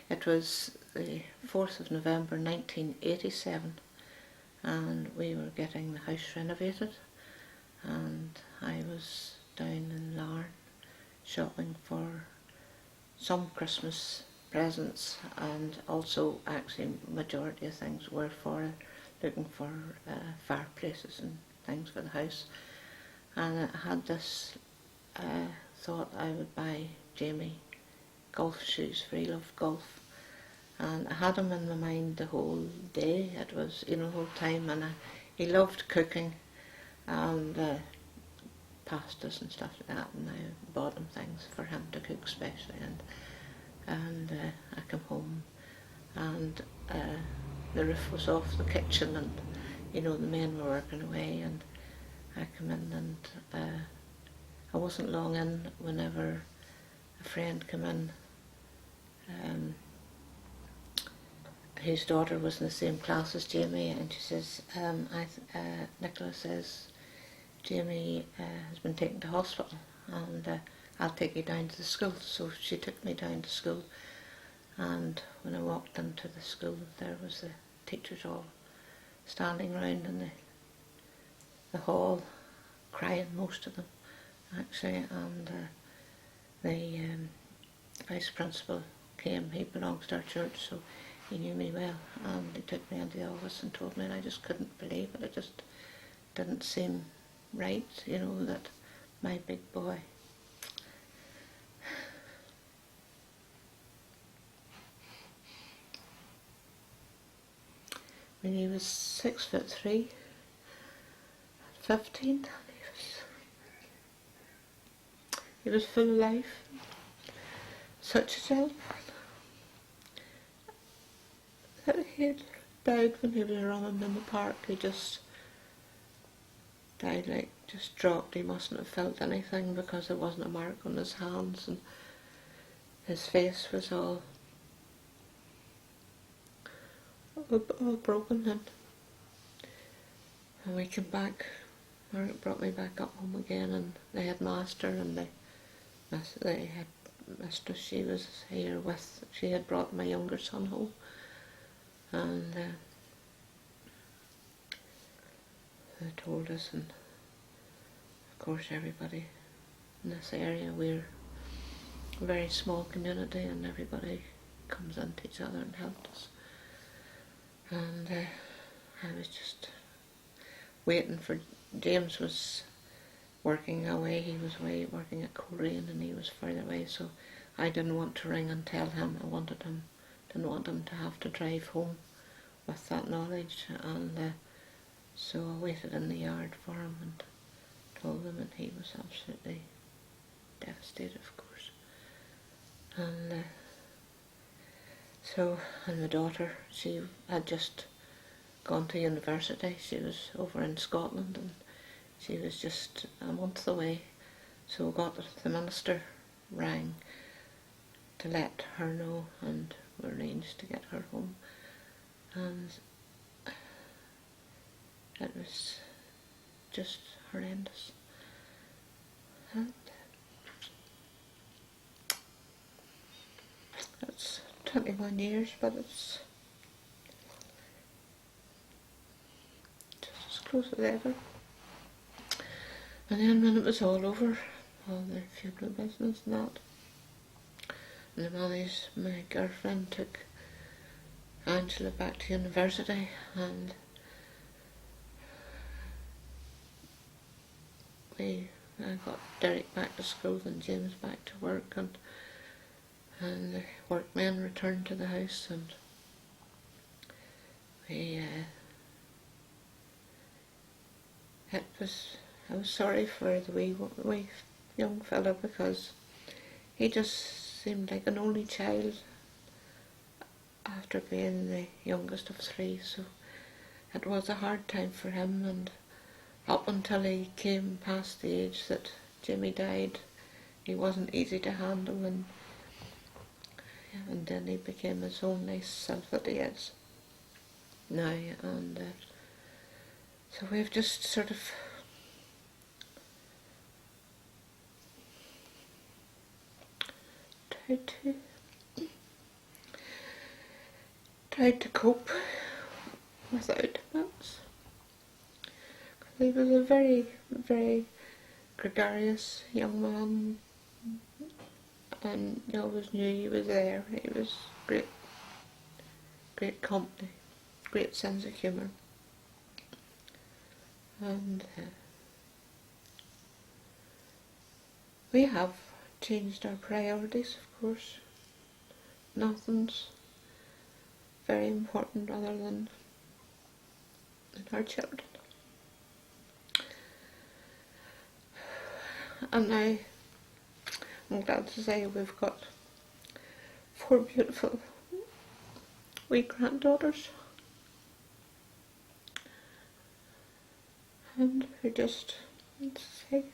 It was the 4th of November 1987, and we were getting the house renovated, and I was down in Larne shopping for some Christmas presents, and also actually majority of things were for looking for fireplaces and things for the house. And I had this thought I would buy Jaimie golf shoes, for he loved golf, and I had him in my mind the whole day. It was, the whole time, and he loved cooking and pastas and stuff like that, and I bought him things for him to cook especially, and I come home and the roof was off the kitchen, and the men were working away, and I come in, and I wasn't long in whenever a friend came in whose daughter was in the same class as Jaimie, and she says, Nicola says, Jaimie has been taken to hospital, and I'll take you down to the school. So she took me down to school, and when I walked into the school, there was the teachers all standing round in the hall, crying, most of them actually, and the vice principal came. He belongs to our church, so he knew me well, and he took me into the office and told me, and I just couldn't believe it. It just didn't seem right, that my big boy when he was 6'3", 15, he was full of life, such a gentleman. That he had died when he was running in the park. He just died, just dropped. He mustn't have felt anything, because there wasn't a mark on his hands, and his face was all broken. And we came back. Margaret brought me back up home again, and the headmaster and the headmistress, she was here with, she had brought my younger son home, and they told us, and of course everybody in this area, we're a very small community, and everybody comes into each other and helped us. And I was just waiting for, James was working away, he was away working at Coleraine, and he was further away, so I didn't want to ring and tell him. Didn't want him to have to drive home with that knowledge, and so I waited in the yard for him and told him, and he was absolutely devastated, of course. And and my daughter, she had just gone to university. She was over in Scotland, and she was just a month away, so the minister rang to let her know, and we arranged to get her home, and it was just horrendous. And it's 21 years, but it's just as close as ever. And then when it was all over, all the funeral business and that, and my girlfriend took Angela back to university, and I got Derek back to school and James back to work, and the workmen returned to the house, and I was sorry for the wee young fella, because he just seemed like an only child after being the youngest of three, so it was a hard time for him, and up until he came past the age that Jaimie died, he wasn't easy to handle, and then he became his own nice self that he is now, and so we've just sort of tried to tried to cope without Max. He was a very, very gregarious young man, and you always knew he was there. He was great, great company, great sense of humour, and we have changed our priorities, of course. Nothing's very important other than our children. And now I'm glad to say we've got 4 beautiful wee granddaughters, and we're just, let's say,